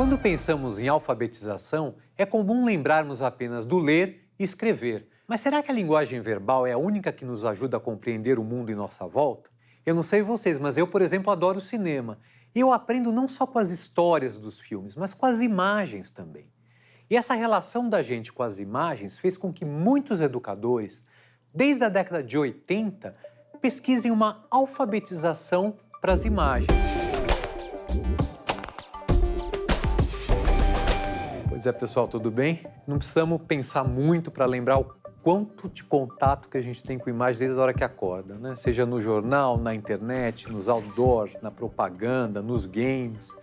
Quando pensamos em alfabetização, é comum lembrarmos apenas do ler e escrever. Mas será que a linguagem verbal é a única que nos ajuda a compreender o mundo em nossa volta? Eu não sei vocês, mas eu, por exemplo, adoro cinema. E eu aprendo não só com as histórias dos filmes, mas com as imagens também. E essa relação da gente com as imagens fez com que muitos educadores, desde a década de 80, pesquisem uma alfabetização para as imagens. Pois é, pessoal, tudo bem? Não precisamos pensar muito para lembrar o quanto de contato que a gente tem com imagem desde a hora que acorda, né? Seja no jornal, na internet, nos outdoors, na propaganda, nos games.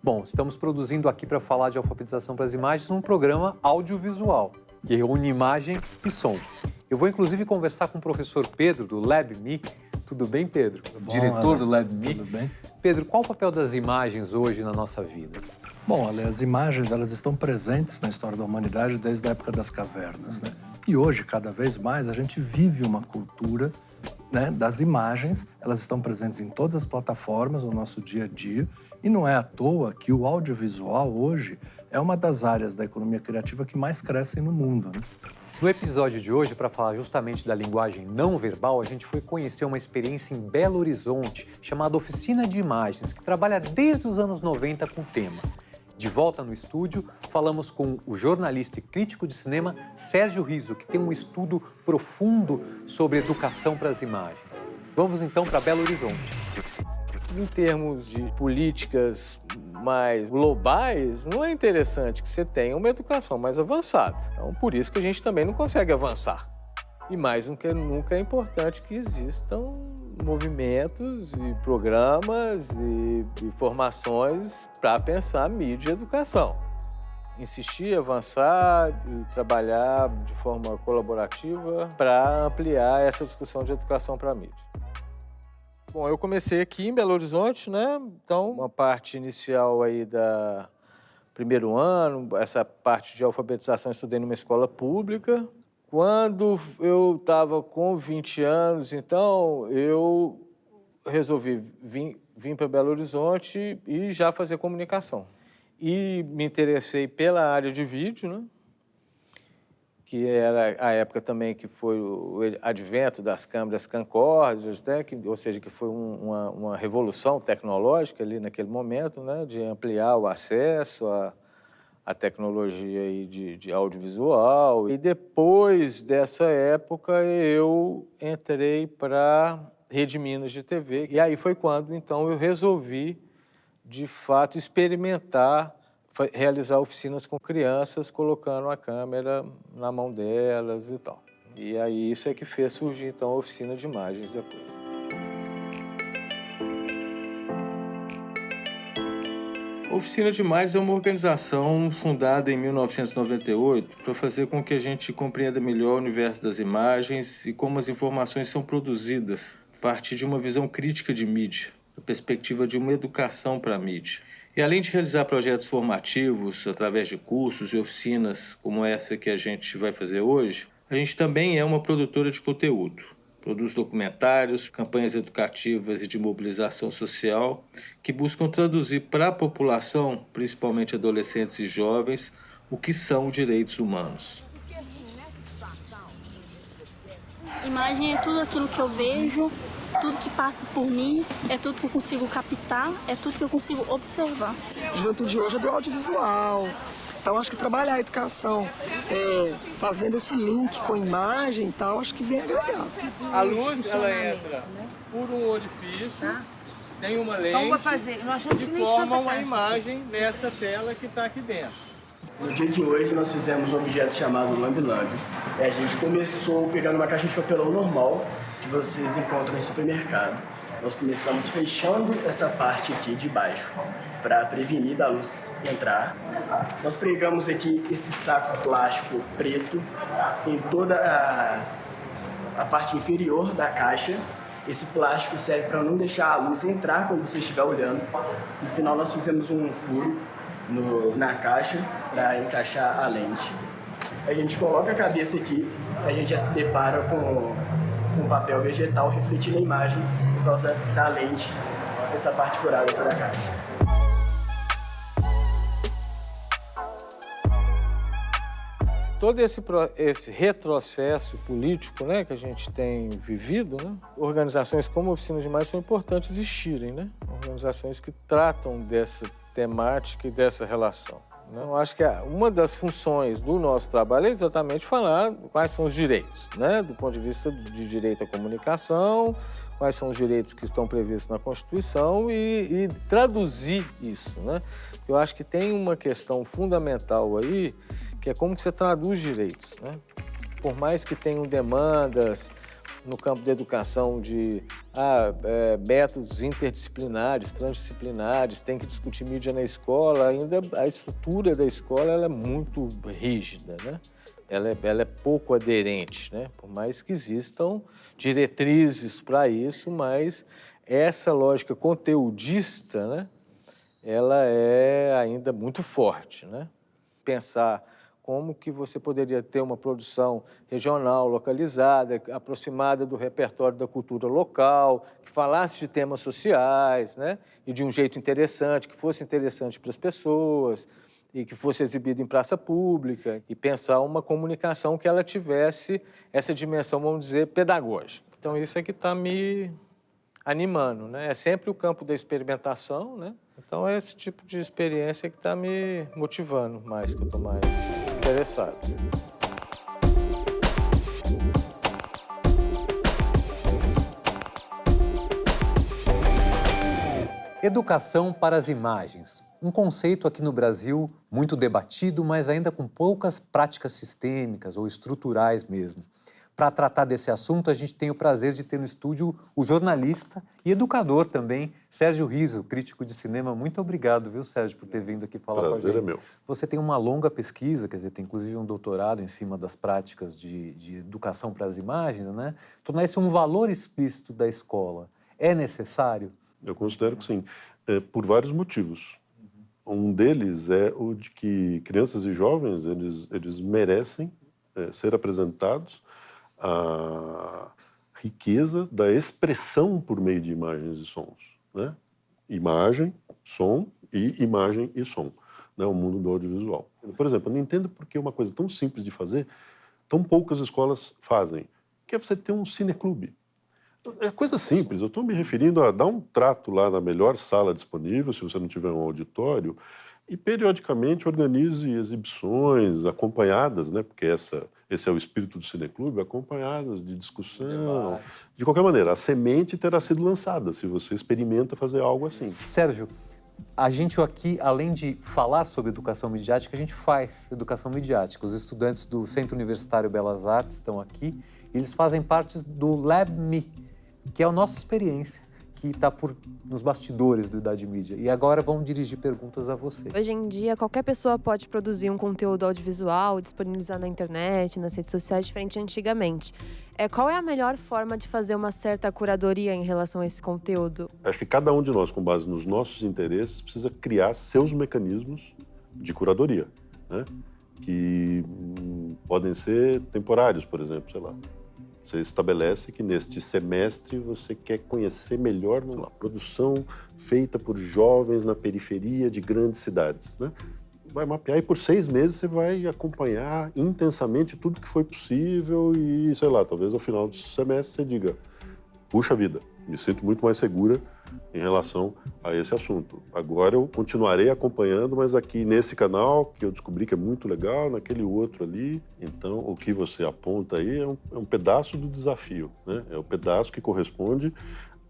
Bom, estamos produzindo aqui para falar de alfabetização para as imagens um programa audiovisual, que reúne imagem e som. Eu vou, inclusive, conversar com o professor Pedro, do LabMe. Tudo bem, Pedro? Tudo bom, diretor do LabMe. Tudo bem. Pedro, qual o papel das imagens hoje na nossa vida? Bom, olha, as imagens, elas estão presentes na história da humanidade desde a época das cavernas, né? E hoje, cada vez mais, a gente vive uma cultura, né, das imagens. Elas estão presentes em todas as plataformas no nosso dia a dia. E não é à toa que o audiovisual, hoje, é uma das áreas da economia criativa que mais crescem no mundo, né? No episódio de hoje, para falar justamente da linguagem não verbal, a gente foi conhecer uma experiência em Belo Horizonte, chamada Oficina de Imagens, que trabalha desde os anos 90 com o tema. De volta no estúdio, falamos com o jornalista e crítico de cinema Sérgio Riso, que tem um estudo profundo sobre educação para as imagens. Vamos então para Belo Horizonte. Em termos de políticas mais globais, não é interessante que você tenha uma educação mais avançada. Então, por isso que a gente também não consegue avançar. E mais do que nunca é importante que existam movimentos e programas e formações para pensar mídia e educação. Insistir, avançar e trabalhar de forma colaborativa para ampliar essa discussão de educação para a mídia. Bom, eu comecei aqui em Belo Horizonte, né? Então, uma parte inicial aí da primeiro ano, essa parte de alfabetização, estudei numa escola pública. Quando eu estava com 20 anos, então, eu resolvi vir para Belo Horizonte e já fazer comunicação. E me interessei pela área de vídeo, né? Que era a época também que foi o advento das câmeras camcorders, né? Ou seja, que foi uma revolução tecnológica ali naquele momento, né? De ampliar o acesso a tecnologia aí de audiovisual. E depois dessa época eu entrei para Rede Minas de TV. E aí foi quando, então, eu resolvi, de fato, experimentar, realizar oficinas com crianças, colocando a câmera na mão delas e tal. E aí isso é que fez surgir, então, a oficina de imagens depois. A Oficina de Imagens é uma organização fundada em 1998 para fazer com que a gente compreenda melhor o universo das imagens e como as informações são produzidas a partir de uma visão crítica de mídia, a perspectiva de uma educação para a mídia. E além de realizar projetos formativos através de cursos e oficinas como essa que a gente vai fazer hoje, a gente também é uma produtora de conteúdo. Produz documentários, campanhas educativas e de mobilização social que buscam traduzir para a população, principalmente adolescentes e jovens, o que são direitos humanos. Imagem é tudo aquilo que eu vejo, tudo que passa por mim, é tudo que eu consigo captar, é tudo que eu consigo observar. A juventude hoje é do audiovisual. Então, acho que trabalhar a educação fazendo esse link com imagem e tal, acho que vem agregar. A luz, ela entra por um orifício, tem uma lente e forma uma imagem nessa tela que está aqui dentro. No dia de hoje, nós fizemos um objeto chamado Lambi Lambi. A gente começou pegando uma caixa de papelão normal, que vocês encontram em supermercado. Nós começamos fechando essa parte aqui de baixo, para prevenir da luz entrar. Nós pregamos aqui esse saco plástico preto em toda a parte inferior da caixa. Esse plástico serve para não deixar a luz entrar quando você estiver olhando. No final, nós fizemos um furo na caixa para encaixar a lente. A gente coloca a cabeça aqui, a gente já se depara com papel vegetal refletindo a imagem por causa da lente, essa parte furada da caixa. todo esse retrocesso político, né, que a gente tem vivido, né, organizações como a Oficina de Imagens são importantes existirem, né? Organizações que tratam dessa temática e dessa relação. Eu acho que uma das funções do nosso trabalho é exatamente falar quais são os direitos, né? Do ponto de vista de direito à comunicação, quais são os direitos que estão previstos na Constituição e traduzir isso, né? Eu acho que tem uma questão fundamental aí, que é como que você traduz direitos, né? Por mais que tenham demandas no campo da educação de métodos interdisciplinares, transdisciplinares, tem que discutir mídia na escola, ainda a estrutura da escola ela é muito rígida, né? Ela é pouco aderente, né? Por mais que existam diretrizes para isso, mas essa lógica conteudista, né? Ela é ainda muito forte, né? Pensar como que você poderia ter uma produção regional, localizada, aproximada do repertório da cultura local, que falasse de temas sociais, né? E de um jeito interessante, que fosse interessante para as pessoas e que fosse exibido em praça pública, e pensar uma comunicação que ela tivesse essa dimensão, vamos dizer, pedagógica. Então, isso é que está me animando, né? É sempre o campo da experimentação, né? Então, é esse tipo de experiência que está me motivando mais, que eu estou mais interessado. Educação para as imagens. Um conceito aqui no Brasil muito debatido, mas ainda com poucas práticas sistêmicas ou estruturais mesmo. Para tratar desse assunto, a gente tem o prazer de ter no estúdio o jornalista e educador também, Sérgio Riso, crítico de cinema. Muito obrigado, viu, Sérgio, por ter vindo aqui falar com a gente. Prazer é meu. Você tem uma longa pesquisa, quer dizer, tem inclusive um doutorado em cima das práticas de educação para as imagens, né? Tornar isso um valor explícito da escola. É necessário? Eu considero que sim, por vários motivos. Um deles é o de que crianças e jovens, eles merecem ser apresentados a riqueza da expressão por meio de imagens e sons, né? Imagem, som e imagem e som, né? O mundo do audiovisual. Por exemplo, eu não entendo por que uma coisa tão simples de fazer, tão poucas escolas fazem, que é você ter um cineclube. É coisa simples, eu estou me referindo a dar um trato lá na melhor sala disponível, se você não tiver um auditório, e periodicamente organize exibições acompanhadas, né? Porque esse é o espírito do cineclube, acompanhadas de discussão. De qualquer maneira, a semente terá sido lançada se você experimenta fazer algo assim. Sérgio, a gente aqui, além de falar sobre educação midiática, a gente faz educação midiática. Os estudantes do Centro Universitário Belas Artes estão aqui, eles fazem parte do LabMe, que é a nossa experiência, que está nos bastidores do Idade Mídia. E agora vamos dirigir perguntas a você. Hoje em dia, qualquer pessoa pode produzir um conteúdo audiovisual, disponibilizar na internet, nas redes sociais, diferente de antigamente. Qual é a melhor forma de fazer uma certa curadoria em relação a esse conteúdo? Acho que cada um de nós, com base nos nossos interesses, precisa criar seus mecanismos de curadoria, né? Que podem ser temporários, por exemplo, sei lá. Você estabelece que neste semestre você quer conhecer melhor a produção feita por jovens na periferia de grandes cidades, né? Vai mapear e por 6 meses você vai acompanhar intensamente tudo que foi possível e, sei lá, talvez ao final do semestre você diga: puxa vida, me sinto muito mais segura em relação a esse assunto. Agora eu continuarei acompanhando, mas aqui nesse canal, que eu descobri que é muito legal, naquele outro ali. Então, o que você aponta aí é um pedaço do desafio, né? É o pedaço que corresponde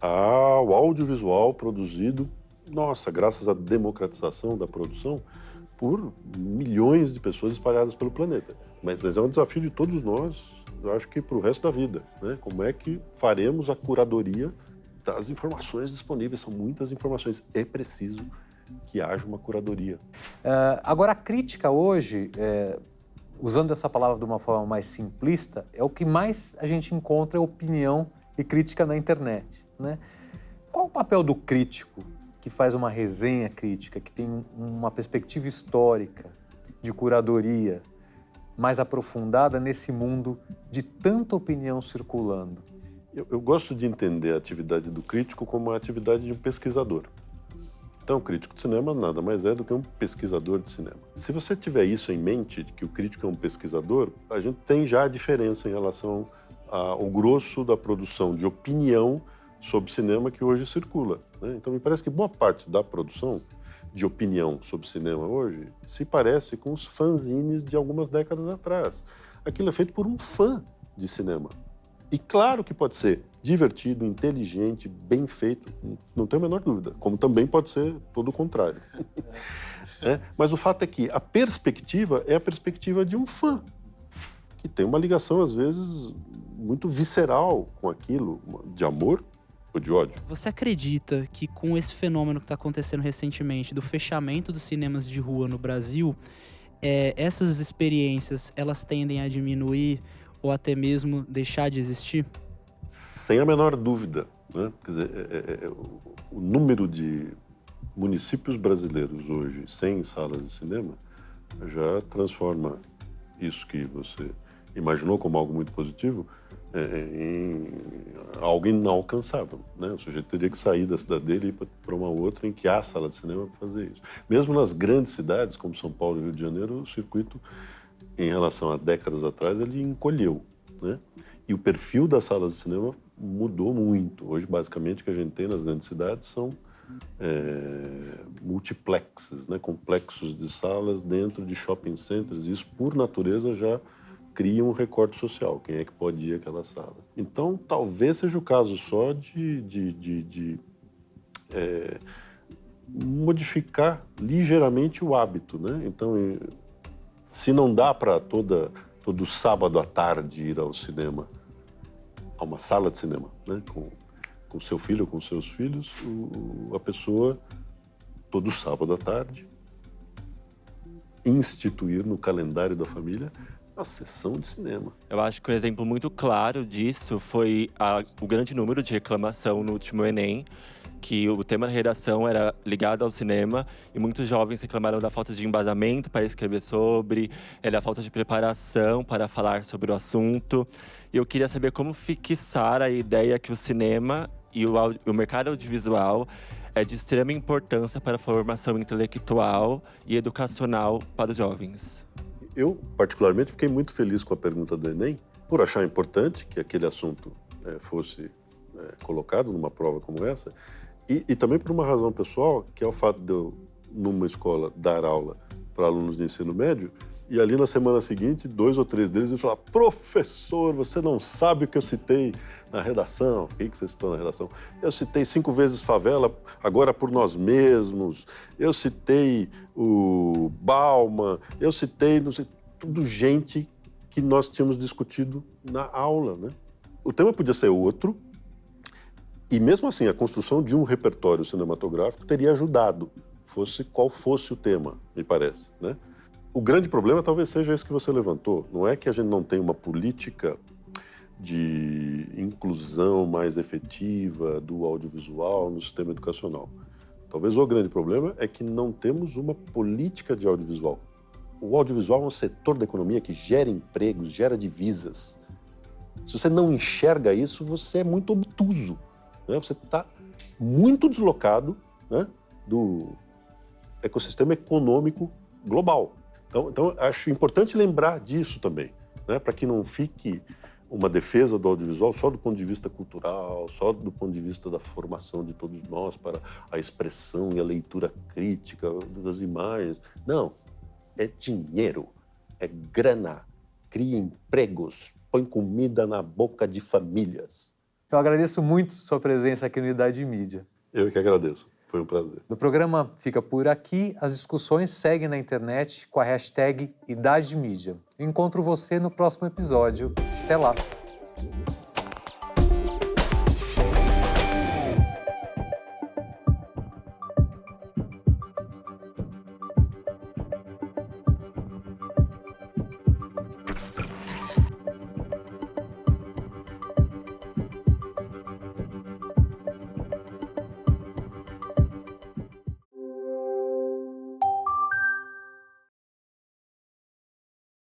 ao audiovisual produzido, nossa, graças à democratização da produção, por milhões de pessoas espalhadas pelo planeta. Mas é um desafio de todos nós, eu acho que para o resto da vida, né? Como é que faremos a curadoria das informações disponíveis? São muitas informações, é preciso que haja uma curadoria. Agora, a crítica hoje, usando essa palavra de uma forma mais simplista, é o que mais a gente encontra opinião e crítica na internet, né? Qual o papel do crítico que faz uma resenha crítica, que tem uma perspectiva histórica, de curadoria mais aprofundada nesse mundo de tanta opinião circulando? Eu gosto de entender a atividade do crítico como a atividade de um pesquisador. Então, o crítico de cinema nada mais é do que um pesquisador de cinema. Se você tiver isso em mente, de que o crítico é um pesquisador, a gente tem já a diferença em relação ao grosso da produção de opinião sobre cinema que hoje circula, né? Então, me parece que boa parte da produção de opinião sobre cinema hoje se parece com os fanzines de algumas décadas atrás. Aquilo é feito por um fã de cinema. E claro que pode ser divertido, inteligente, bem feito, não tenho a menor dúvida. Como também pode ser todo o contrário. Mas o fato é que a perspectiva é a perspectiva de um fã, que tem uma ligação, às vezes, muito visceral com aquilo, de amor ou de ódio. Você acredita que com esse fenômeno que está acontecendo recentemente, do fechamento dos cinemas de rua no Brasil, essas experiências, elas tendem a diminuir ou até mesmo deixar de existir? Sem a menor dúvida, né? Quer dizer, o número de municípios brasileiros hoje sem salas de cinema já transforma isso que você imaginou como algo muito positivo em algo inalcançável, né? O sujeito teria que sair da cidade dele e ir para uma outra em que há sala de cinema para fazer isso. Mesmo nas grandes cidades, como São Paulo e Rio de Janeiro, o circuito, em relação a décadas atrás, ele encolheu, né? E o perfil das salas de cinema mudou muito. Hoje, basicamente, o que a gente tem nas grandes cidades são multiplexes, né? Complexos de salas dentro de shopping centers. Isso, por natureza, já cria um recorte social. Quem é que pode ir àquela sala? Então, talvez seja o caso só de modificar ligeiramente o hábito, né? Então, se não dá para todo sábado à tarde ir ao cinema, a uma sala de cinema, né? Com seu filho ou com seus filhos, a pessoa, todo sábado à tarde, instituir no calendário da família a sessão de cinema. Eu acho que um exemplo muito claro disso foi o grande número de reclamação no último Enem, que o tema da redação era ligado ao cinema e muitos jovens reclamaram da falta de embasamento para escrever sobre, da falta de preparação para falar sobre o assunto. E eu queria saber como fixar a ideia que o cinema e o mercado audiovisual é de extrema importância para a formação intelectual e educacional para os jovens. Eu, particularmente, fiquei muito feliz com a pergunta do Enem, por achar importante que aquele assunto fosse colocado numa prova como essa, e também por uma razão pessoal, que é o fato de eu, numa escola, dar aula para alunos de ensino médio, e ali na semana seguinte, 2 ou 3 deles iam falar: professor, você não sabe o que eu citei na redação. O que você citou na redação? Eu citei 5 vezes favela, agora por nós mesmos. Eu citei o Bauman, eu citei, não sei, tudo gente que nós tínhamos discutido na aula, né? O tema podia ser outro, e mesmo assim a construção de um repertório cinematográfico teria ajudado, qual fosse o tema, me parece, né? O grande problema talvez seja esse que você levantou. Não é que a gente não tem uma política de inclusão mais efetiva do audiovisual no sistema educacional. Talvez o grande problema é que não temos uma política de audiovisual. O audiovisual é um setor da economia que gera empregos, gera divisas. Se você não enxerga isso, você é muito obtuso, né? Você está muito deslocado, né, do ecossistema econômico global. Então, acho importante lembrar disso também, né, para que não fique uma defesa do audiovisual só do ponto de vista cultural, só do ponto de vista da formação de todos nós para a expressão e a leitura crítica das imagens. Não, é dinheiro, é grana, cria empregos, põe comida na boca de famílias. Eu agradeço muito sua presença aqui no Idade Mídia. Eu que agradeço. Foi um prazer. O programa fica por aqui. As discussões seguem na internet com a hashtag Idade Mídia. Encontro você no próximo episódio. Até lá!